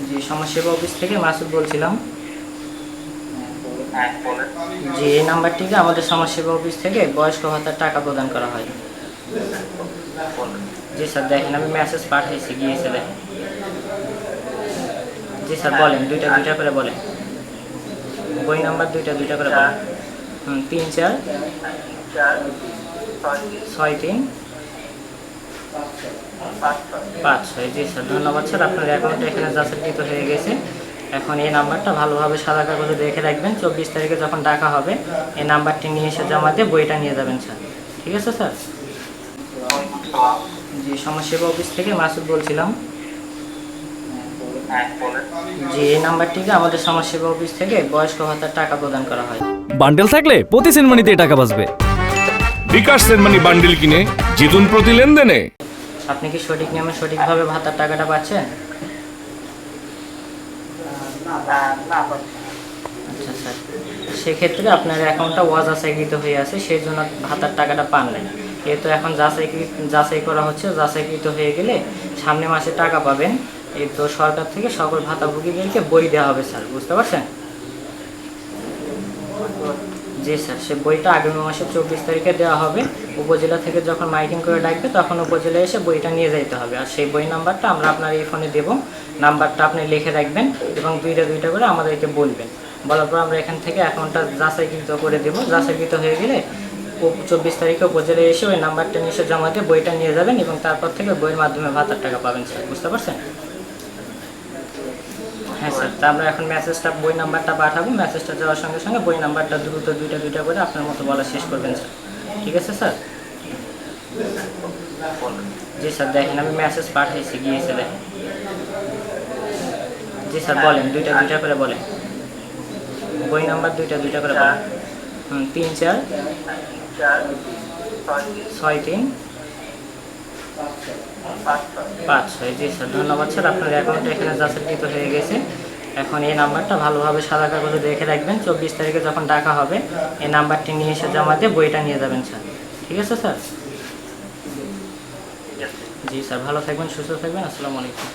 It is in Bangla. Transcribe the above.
জি, সমাজসেবা অফিস থেকে মাসুদ বলছিলাম। জি, এই নাম্বারটিতে আমাদের সমাজসেবা অফিস থেকে বয়স্ক ভাতার টাকা প্রদান করা হয়। জি স্যার, দেখেন আমি মেসেজ পাঠিয়েছি, গিয়েছে দেখেন। জি স্যার, বলেন, দুইটা দুইটা করে বলেন। বই নাম্বার দুইটা দুইটা করে বলেন। 346356। জি স্যার, ধন্যবাদ স্যার। আপনার অ্যাকাউন্টটা এখানে যাচাইকৃত হয়ে গেছে। এখন এই নাম্বারটা ভালোভাবে সাদা কাগজে রেখে রাখবেন। 24 তারিখে যখন ডাকা হবে এই নাম্বারটি নিয়ে এসে জমা দিয়ে বইটা নিয়ে যাবেন স্যার। ঠিক আছে স্যার? জি, সমাজসেবা অফিস থেকে মাসুদ বলছিলাম। জি, এই নাম্বারটিতে আমাদের সমাজসেবা অফিস থেকে বয়স্ক ভাতার টাকা প্রদান করা হয়। বান্ডেল থাকলে প্রতি সেনমানিতে টাকা বাঁচবে। বিকাশ সেনমানি বান্ডেল কিনে জিতুন প্রতি লেনদেনে। আপনি কি সঠিক নিয়মে সঠিকভাবে ভাতার টাকাটা পাচ্ছেন? আচ্ছা স্যার, সেক্ষেত্রে আপনার অ্যাকাউন্টটা অযাচাইকৃত হয়ে আছে, সেই জন্য ভাতার টাকাটা পান নাই। যেহেতু এখন যাচাই করা হচ্ছে, যাচাইকৃত হয়ে গেলে সামনে মাসে টাকা পাবেন। এই তো সরকার থেকে সকল ভাতাভোগীদেরকে বই দেওয়া হবে স্যার, বুঝতে পারছেন? জি স্যার, সে বইটা আগামী মাসের 24 তারিখে দেওয়া হবে। উপজেলা থেকে যখন মাইকিং করে ডাকবে তখন উপজেলায় এসে বইটা নিয়ে যেতে হবে। আর সেই বই নাম্বারটা আমরা আপনার এই ফোনে দেবো। নাম্বারটা আপনি লিখে রাখবেন এবং দুইটা দুইটা করে আমাদেরকে বলবেন। বলার পর আমরা এখান থেকে অ্যাকাউন্টটা যাচাইকৃত করে দেবো। যাচাইকৃত হয়ে গেলে 24 তারিখে উপজেলায় এসে ওই নাম্বারটা নিয়ে এসে জমা দিয়ে বইটা নিয়ে যাবেন এবং তারপর থেকে বইয়ের মাধ্যমে ভাতার টাকা পাবেন স্যার, বুঝতে পারছেন? হ্যাঁ স্যার, তা আমরা এখন মেসেজটা, বই নাম্বারটা পাঠাবো। মেসেজটা যাওয়ার সঙ্গে সঙ্গে বই নাম্বারটা দ্রুত দুইটা দুইটা করে আপনার মতো বলা শেষ করবেন স্যার। ঠিক আছে স্যার? জি স্যার, দেখেন আমি মেসেজ পাঠিয়েছি, গিয়েছে দেখেন। জি স্যার, বলেন, দুইটা দুইটা করে বলেন। বই নাম্বার দুইটা দুইটা করে বলেন। 346356। জি স্যার, ধন্যবাদ স্যার। আপনার অ্যাকাউন্টটা এখানে যাচাইকৃত হয়ে গেছে। এখন এই নাম্বারটা ভালোভাবে সাদা কাগজে রেখে রাখবেন। 24 তারিখে যখন ডাকা হবে এই নাম্বারটি নিয়ে এসে জমা দিয়ে বইটা নিয়ে যাবেন স্যার। ঠিক আছে স্যার? জি স্যার, ভালো থাকবেন, সুস্থ থাকবেন। আসসালামু আলাইকুম।